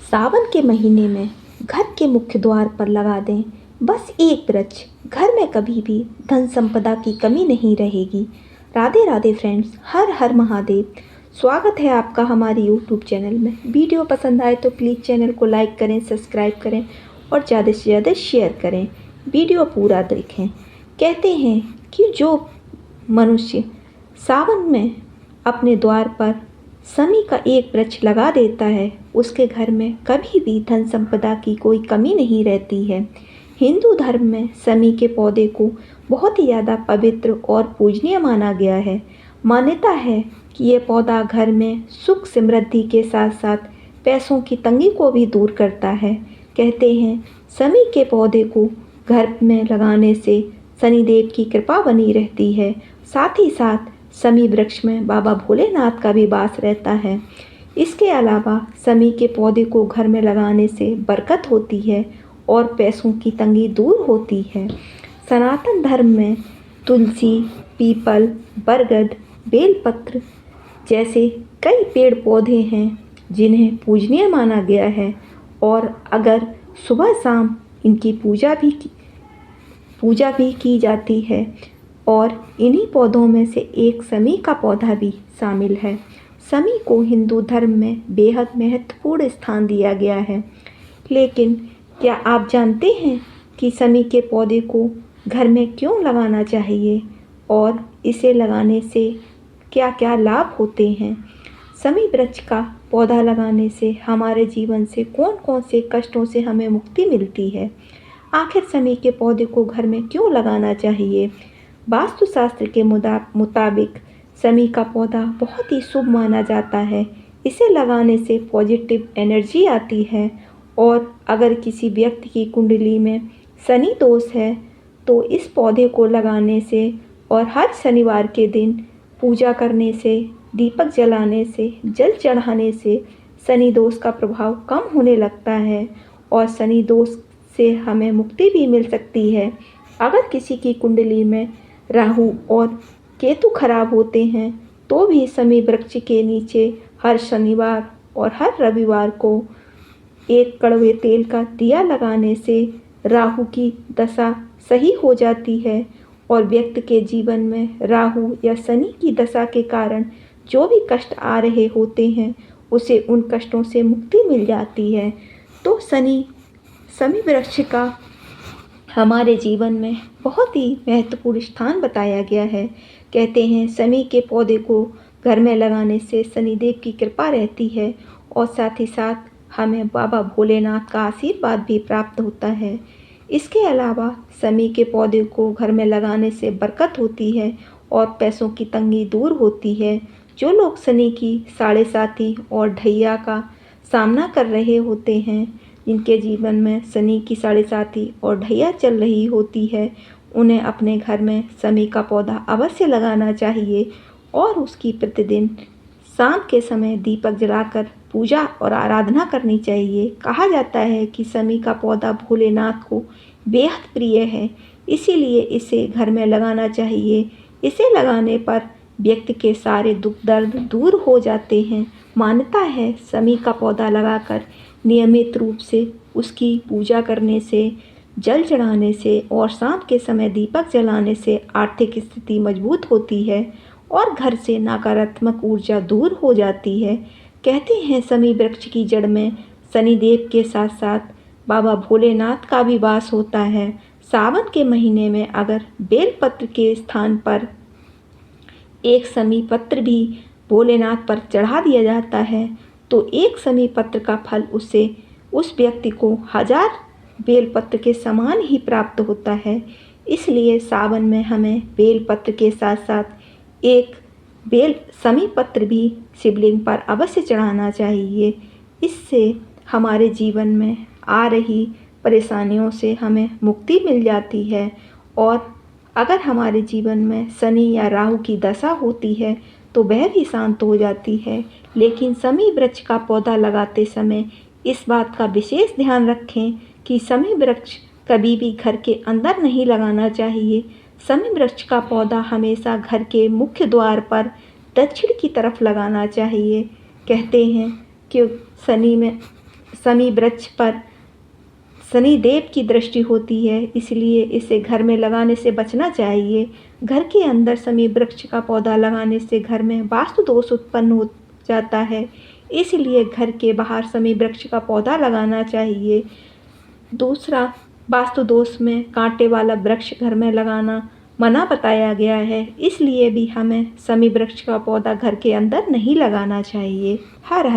सावन के महीने में घर के मुख्य द्वार पर लगा दें बस एक वृक्ष। घर में कभी भी धन संपदा की कमी नहीं रहेगी। राधे राधे फ्रेंड्स, हर हर महादेव। स्वागत है आपका हमारे यूट्यूब चैनल में। वीडियो पसंद आए तो प्लीज़ चैनल को लाइक करें, सब्सक्राइब करें और ज़्यादा से ज़्यादा शेयर करें। वीडियो पूरा देखें। कहते हैं कि जो मनुष्य सावन में अपने द्वार पर शमी का एक वृक्ष लगा देता है, उसके घर में कभी भी धन संपदा की कोई कमी नहीं रहती है। हिंदू धर्म में शमी के पौधे को बहुत ही ज़्यादा पवित्र और पूजनीय माना गया है। मान्यता है कि ये पौधा घर में सुख समृद्धि के साथ साथ पैसों की तंगी को भी दूर करता है। कहते हैं शमी के पौधे को घर में लगाने से शनिदेव की कृपा बनी रहती है। साथ ही साथ शमी वृक्ष में बाबा भोलेनाथ का भी वास रहता है। इसके अलावा शमी के पौधे को घर में लगाने से बरकत होती है और पैसों की तंगी दूर होती है। सनातन धर्म में तुलसी, पीपल, बरगद, बेलपत्र जैसे कई पेड़ पौधे हैं जिन्हें पूजनीय माना गया है और अगर सुबह शाम इनकी पूजा भी की जाती है। और इन्हीं पौधों में से एक शमी का पौधा भी शामिल है। शमी को हिंदू धर्म में बेहद महत्वपूर्ण स्थान दिया गया है। लेकिन क्या आप जानते हैं कि शमी के पौधे को घर में क्यों लगाना चाहिए और इसे लगाने से क्या क्या लाभ होते हैं? शमी वृक्ष का पौधा लगाने से हमारे जीवन से कौन कौन से कष्टों से हमें मुक्ति मिलती है? आखिर शमी के पौधे को घर में क्यों लगाना चाहिए? वास्तुशास्त्र के मुताबिक शमी का पौधा बहुत ही शुभ माना जाता है। इसे लगाने से पॉजिटिव एनर्जी आती है और अगर किसी व्यक्ति की कुंडली में शनि दोष है तो इस पौधे को लगाने से और हर शनिवार के दिन पूजा करने से, दीपक जलाने से, जल चढ़ाने से शनि दोष का प्रभाव कम होने लगता है और शनि दोष से हमें मुक्ति भी मिल सकती है। अगर किसी की कुंडली में राहु और केतु खराब होते हैं तो भी शमी वृक्ष के नीचे हर शनिवार और हर रविवार को एक कड़वे तेल का दिया लगाने से राहु की दशा सही हो जाती है और व्यक्ति के जीवन में राहु या शनि की दशा के कारण जो भी कष्ट आ रहे होते हैं उसे उन कष्टों से मुक्ति मिल जाती है। तो शमी वृक्ष का हमारे जीवन में बहुत ही महत्वपूर्ण स्थान बताया गया है। कहते हैं शमी के पौधे को घर में लगाने से शनिदेव की कृपा रहती है और साथ ही साथ हमें बाबा भोलेनाथ का आशीर्वाद भी प्राप्त होता है। इसके अलावा शमी के पौधे को घर में लगाने से बरकत होती है और पैसों की तंगी दूर होती है। जो लोग शनि की साढ़े साती और ढैया का सामना कर रहे होते हैं, जिनके जीवन में शनि की साढ़े साती और ढैया चल रही होती है, उन्हें अपने घर में शमी का पौधा अवश्य लगाना चाहिए और उसकी प्रतिदिन शाम के समय दीपक जलाकर पूजा और आराधना करनी चाहिए। कहा जाता है कि शमी का पौधा भोलेनाथ को बेहद प्रिय है, इसीलिए इसे घर में लगाना चाहिए। इसे लगाने पर व्यक्ति के सारे दुख दर्द दूर हो जाते हैं। मान्यता है शमी का पौधा लगाकर नियमित रूप से उसकी पूजा करने से, जल चढ़ाने से और शाम के समय दीपक जलाने से आर्थिक स्थिति मजबूत होती है और घर से नकारात्मक ऊर्जा दूर हो जाती है। कहते हैं शमी वृक्ष की जड़ में शनिदेव के साथ साथ बाबा भोलेनाथ का भी वास होता है। सावन के महीने में अगर बेलपत्र के स्थान पर एक शमी पत्र भी भोलेनाथ पर चढ़ा दिया जाता है तो एक शमी पत्र का फल उस व्यक्ति को 1000 बेलपत्र के समान ही प्राप्त होता है। इसलिए सावन में हमें बेलपत्र के साथ साथ एक शमी पत्र भी शिवलिंग पर अवश्य चढ़ाना चाहिए। इससे हमारे जीवन में आ रही परेशानियों से हमें मुक्ति मिल जाती है और अगर हमारे जीवन में शनि या राहु की दशा होती है तो वह भी शांत हो जाती है। लेकिन शमी वृक्ष का पौधा लगाते समय इस बात का विशेष ध्यान रखें कि शमी वृक्ष कभी भी घर के अंदर नहीं लगाना चाहिए। शमी वृक्ष का पौधा हमेशा घर के मुख्य द्वार पर दक्षिण की तरफ लगाना चाहिए। कहते हैं कि शमी वृक्ष पर शनिदेव की दृष्टि होती है, इसलिए इसे घर में लगाने से बचना चाहिए। घर के अंदर शमी वृक्ष का पौधा लगाने से घर में वास्तु दोष उत्पन्न हो जाता है, इसलिए घर के बाहर शमी वृक्ष का पौधा लगाना चाहिए। दूसरा, वास्तु दोष में कांटे वाला वृक्ष घर में लगाना मना बताया गया है, इसलिए भी हमें शमी वृक्ष का पौधा घर के अंदर नहीं लगाना चाहिए। हर हर